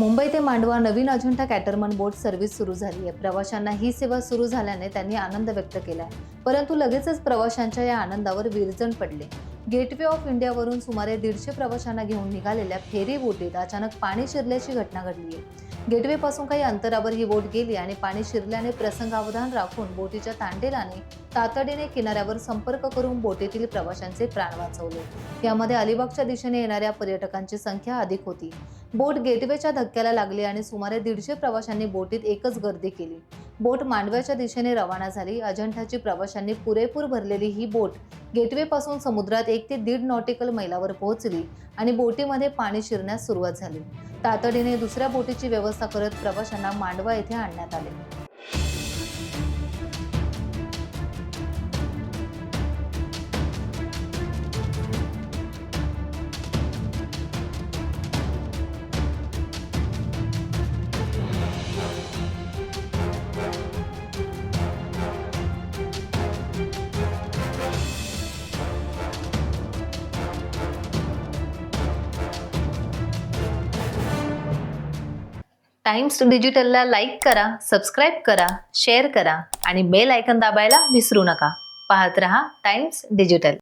मुंबई ते मांडवा नवीन अजंठा कॅटरमन बोट सर्व्हिस सुरू झाली आहे। प्रवाशांना ही सेवा सुरू झाल्याने त्यांनी आनंद व्यक्त केला आहे, परंतु लगेचच प्रवाशांच्या या आनंदावर विरजण पडले। गेटवे ऑफ इंडियावरून सुमारे 150 प्रवाशांना घेऊन निघालेल्या फेरी बोटीत अचानक पाणी शिरल्याची घटना घडली आहे। गेटवे पासून काही अंतरावर ही बोट गेली आणि पाणी शिरल्याने प्रसंगावधान राखून बोटीच्या तांडेलाने तातडीने किनाऱ्यावर संपर्क करून बोटीतील प्रवाशांचे प्राण वाचवले। यामध्ये अलिबागच्या दिशेने येणाऱ्या पर्यटकांची संख्या अधिक होती। बोट गेटवेच्या धक्क्याला लागली आणि सुमारे 150 प्रवाशांनी बोटीत एकच गर्दी केली। बोट मांडव्याच्या दिशेने रवाना झाली। अजंठाची प्रवाशांनी पुरेपूर भरलेली ही बोट गेटवे पासून समुद्रात 1 ते 1.5 नॉटिकल मैलावर पोहोचली आणि बोटीमध्ये पाणी शिरण्यास सुरुवात झाली। तातडीने दुसऱ्या बोटीची व्यवस्था करत प्रवाशांना मांडवा येथे आणण्यात आले। टाइम्स डिजिटलला लाईक करा, सबस्क्राईब करा, शेअर करा आणि बेल आयकॉन दाबायला विसरू नका। पाहत रहा टाइम्स डिजिटल।